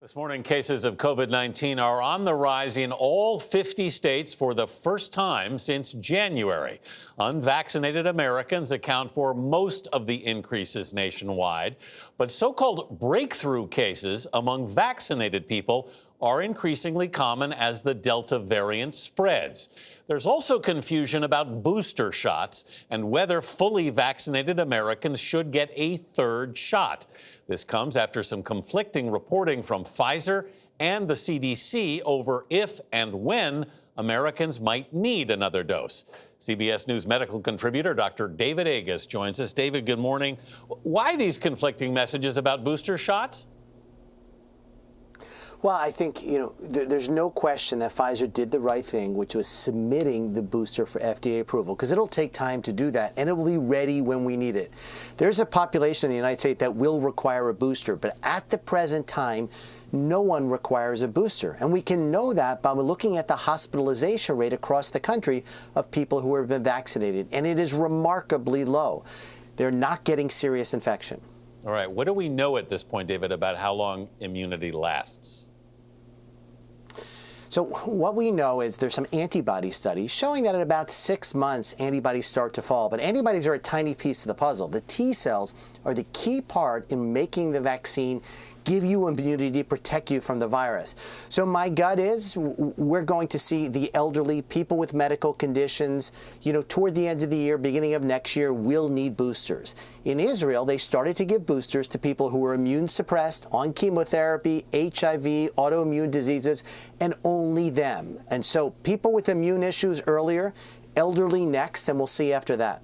This morning, cases of COVID-19 are on the rise in all 50 states for the first time since January. Unvaccinated Americans account for most of the increases nationwide, but so-called breakthrough cases among vaccinated people are increasingly common as the Delta variant spreads. There's also confusion about booster shots and whether fully vaccinated Americans should get a third shot. This comes after some conflicting reporting from Pfizer and the CDC over if and when Americans might need another dose. CBS News medical contributor Dr. David Aegis joins us. David, good morning. Why these conflicting messages about booster shots? Well, I think, there's no question that Pfizer did the right thing, which was submitting the booster for FDA approval, because it'll take time to do that, and it will be ready when we need it. There's a population in the United States that will require a booster, but at the present time, no one requires a booster. And we can know that by looking at the hospitalization rate across the country of people who have been vaccinated, and it is remarkably low. They're not getting serious infection. All right. What do we know at this point, David, about how long immunity lasts? So what we know is there's some antibody studies showing that at about 6 months, antibodies start to fall. But antibodies are a tiny piece of the puzzle. The T cells are the key part in making the vaccine give you immunity to protect you from the virus. So my gut is we're going to see the elderly, people with medical conditions, toward the end of the year, beginning of next year, will need boosters. In Israel, they started to give boosters to people who were immune suppressed, on chemotherapy, HIV, autoimmune diseases, and only them. And so people with immune issues earlier, elderly next, and we'll see after that.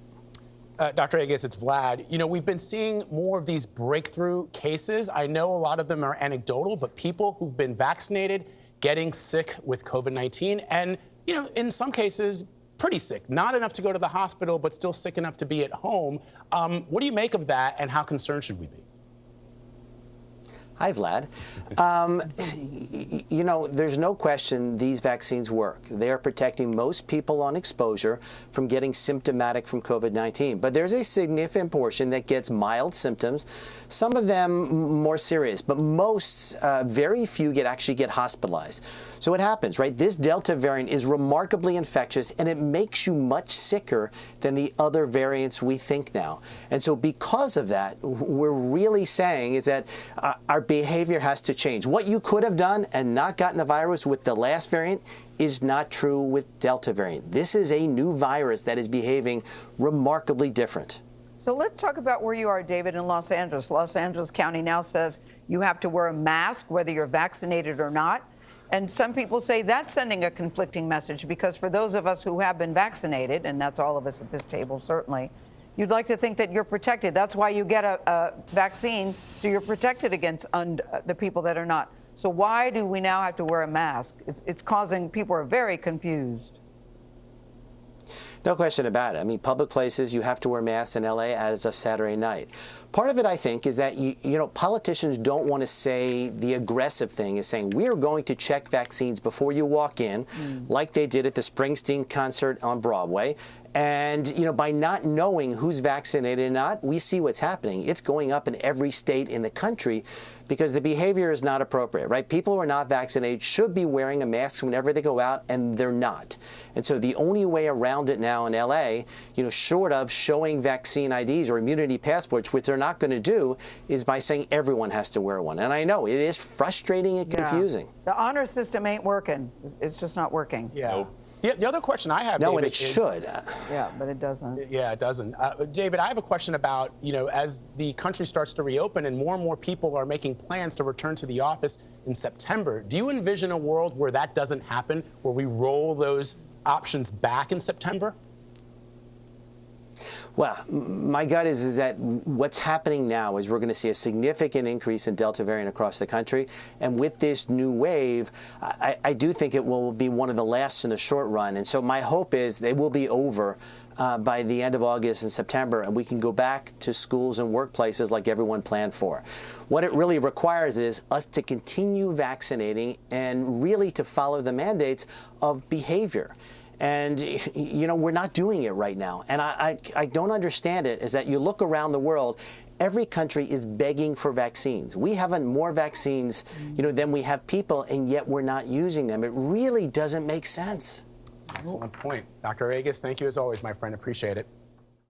Dr. Aegis, it's Vlad. We've been seeing more of these breakthrough cases. I know a lot of them are anecdotal, but people who've been vaccinated getting sick with COVID-19 and, in some cases, pretty sick. Not enough to go to the hospital, but still sick enough to be at home. What do you make of that, and how concerned should we be? Hi, Vlad. There's no question these vaccines work. They are protecting most people on exposure from getting symptomatic from COVID-19. But there's a significant portion that gets mild symptoms, some of them more serious, but most, very few actually get hospitalized. So what happens, right? This Delta variant is remarkably infectious, and it makes you much sicker than the other variants we think now. And so because of that, we're really saying is that our behavior has to change. What you could have done and not gotten the virus with the last variant is not true with Delta variant. This is a new virus that is behaving remarkably different. So let's talk about where you are, David, in Los Angeles. Los Angeles County now says you have to wear a mask whether you're vaccinated or not. And some people say that's sending a conflicting message because for those of us who have been vaccinated, and that's all of us at this table certainly, you'd like to think that you're protected. That's why you get a vaccine, so you're protected against the people that are not. So why do we now have to wear a mask? It's causing people are very confused. No question about it. I mean, public places, you have to wear masks in LA as of Saturday night. Part of it, I think, is that, politicians don't want to say the aggressive thing is saying we are going to check vaccines before you walk in, like they did at the Springsteen concert on Broadway. And, by not knowing who's vaccinated or not, we see what's happening. It's going up in every state in the country because the behavior is not appropriate, right? People who are not vaccinated should be wearing a mask whenever they go out, and they're not. And so the only way around it now in LA, short of showing vaccine IDs or immunity passports, which they're not going to do, is by saying everyone has to wear one. And I know it is frustrating and confusing. The honor system ain't working. It's just not working. Yeah. Nope. The other question I have, no, David, and it should. Yeah, but it doesn't. Yeah, it doesn't. David, I have a question about, as the country starts to reopen and more people are making plans to return to the office in September, do you envision a world where that doesn't happen, where we roll those options back in September? Well, my gut is that what's happening now is we're going to see a significant increase in Delta variant across the country. And with this new wave, I do think it will be one of the last in the short run. And so my hope is they will be over by the end of August and September, and we can go back to schools and workplaces like everyone planned for. What it really requires is us to continue vaccinating and really to follow the mandates of behavior. And, we're not doing it right now. And I don't understand it, is that you look around the world every country is begging for vaccines. We have more vaccines, than we have people, and yet we're not using them. It really doesn't make sense. Excellent point. Dr. Aegis, thank you as always, my friend. Appreciate it.